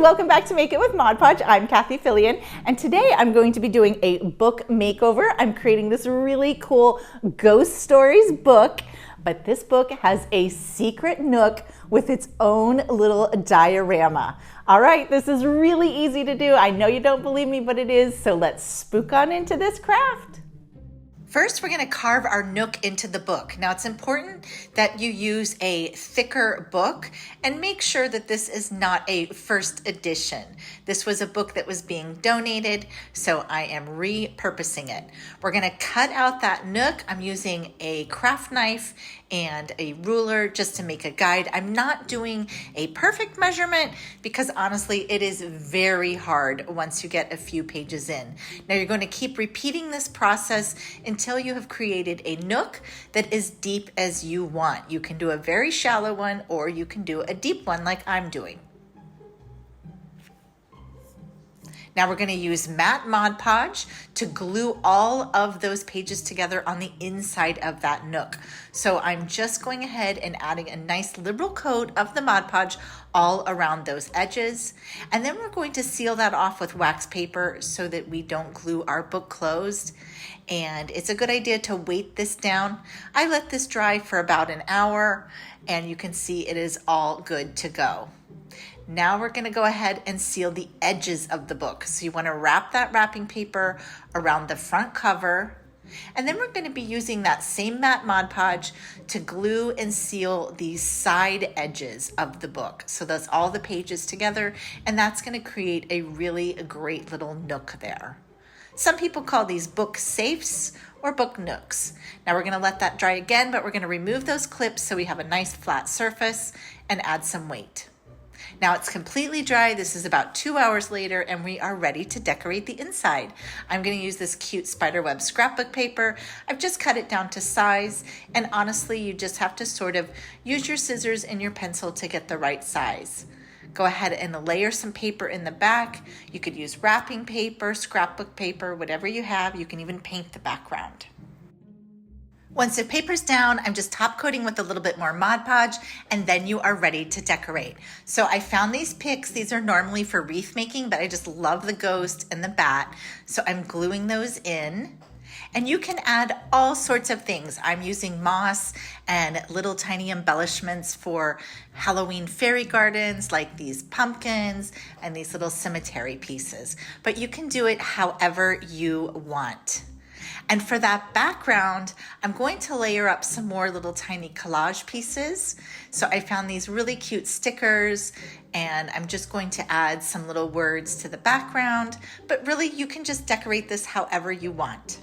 welcome back to Make It with Podge. I'm Cathie Fillion, and today I'm going to be doing a book makeover. I'm creating this really cool Ghost Stories book, but this book has a secret nook with its own little diorama. All right, this is really easy to do. I know you don't believe me, but it is, so let's spook on into this craft. First, we're going to carve our nook into the book. Now, it's important that you use a thicker book and make sure that this is not a first edition. This was a book that was being donated, so I am repurposing it. We're going to cut out that nook. I'm using a craft knife and a ruler just to make a guide. I'm not doing a perfect measurement because honestly, it is very hard once you get a few pages in. Now you're going to keep repeating this process until you have created a nook that is deep as you want. You can do a very shallow one or you can do a deep one like I'm doing. Now we're going to use matte Mod Podge to glue all of those pages together on the inside of that nook. So I'm just going ahead and adding a nice liberal coat of the Mod Podge all around those edges. And then we're going to seal that off with wax paper so that we don't glue our book closed. And it's a good idea to weight this down. I let this dry for about an hour and you can see it is all good to go. Now we're going to go ahead and seal the edges of the book. So you want to wrap that wrapping paper around the front cover. And then we're going to be using that same matte Mod Podge to glue and seal the side edges of the book. So that's all the pages together, and that's going to create a really great little nook there. Some people call these book safes or book nooks. Now we're going to let that dry again, but we're going to remove those clips so we have a nice flat surface and add some weight. Now it's completely dry. This is about 2 hours later and we are ready to decorate the inside. I'm going to use this cute spiderweb scrapbook paper. I've just cut it down to size, and honestly you just have to sort of use your scissors and your pencil to get the right size. Go ahead and layer some paper in the back. You could use wrapping paper, scrapbook paper, whatever you have. You can even paint the background. Once the paper's down, I'm just top coating with a little bit more Mod Podge, and then you are ready to decorate. So I found these picks. These are normally for wreath making, but I just love the ghost and the bat. So I'm gluing those in. And you can add all sorts of things. I'm using moss and little tiny embellishments for Halloween fairy gardens, like these pumpkins and these little cemetery pieces. But you can do it however you want. And for that background, I'm going to layer up some more little tiny collage pieces. So I found these really cute stickers, and I'm just going to add some little words to the background, but really you can just decorate this however you want.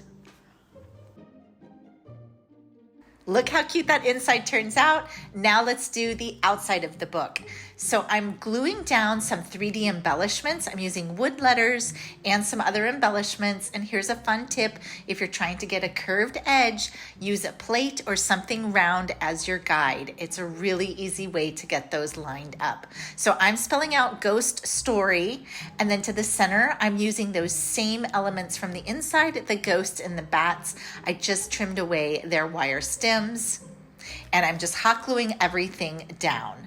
Look how cute that inside turns out. Now let's do the outside of the book. So I'm gluing down some 3D embellishments. I'm using wood letters and some other embellishments. And here's a fun tip. If you're trying to get a curved edge, use a plate or something round as your guide. It's a really easy way to get those lined up. So I'm spelling out Ghost Story, and then to the center, I'm using those same elements from the inside, the ghost and the bats. I just trimmed away their wire stems, and I'm just hot gluing everything down.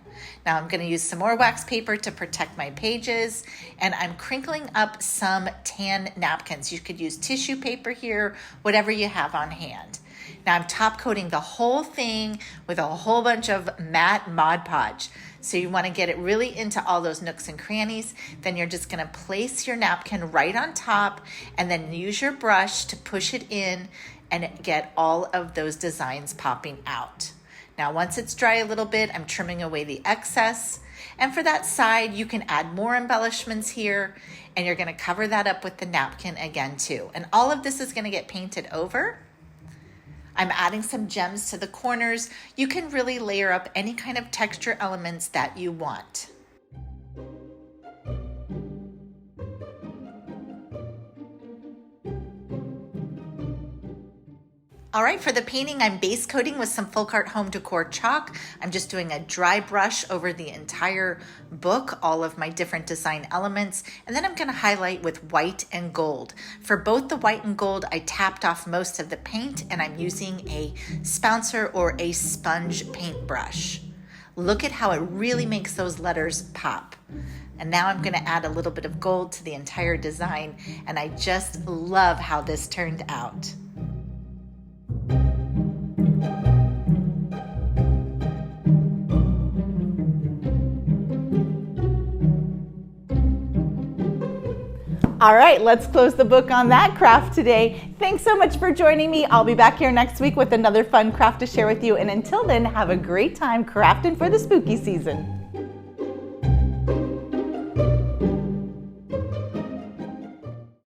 Now I'm going to use some more wax paper to protect my pages, and I'm crinkling up some tan napkins. You could use tissue paper here, whatever you have on hand. Now I'm top coating the whole thing with a whole bunch of matte Mod Podge. So you want to get it really into all those nooks and crannies. Then you're just going to place your napkin right on top and then use your brush to push it in and get all of those designs popping out. Now, once it's dry a little bit, I'm trimming away the excess. And for that side, you can add more embellishments here, and you're going to cover that up with the napkin again too. And all of this is going to get painted over. I'm adding some gems to the corners. You can really layer up any kind of texture elements that you want. All right, for the painting, I'm base coating with some Folk Art Home Decor chalk. I'm just doing a dry brush over the entire book, all of my different design elements, and then I'm going to highlight with white and gold. For both the white and gold, I tapped off most of the paint, and I'm using a spouncer or a sponge paintbrush. Look at how it really makes those letters pop. And now I'm gonna add a little bit of gold to the entire design, and I just love how this turned out. All right, let's close the book on that craft today. Thanks so much for joining me. I'll be back here next week with another fun craft to share with you. And until then, have a great time crafting for the spooky season.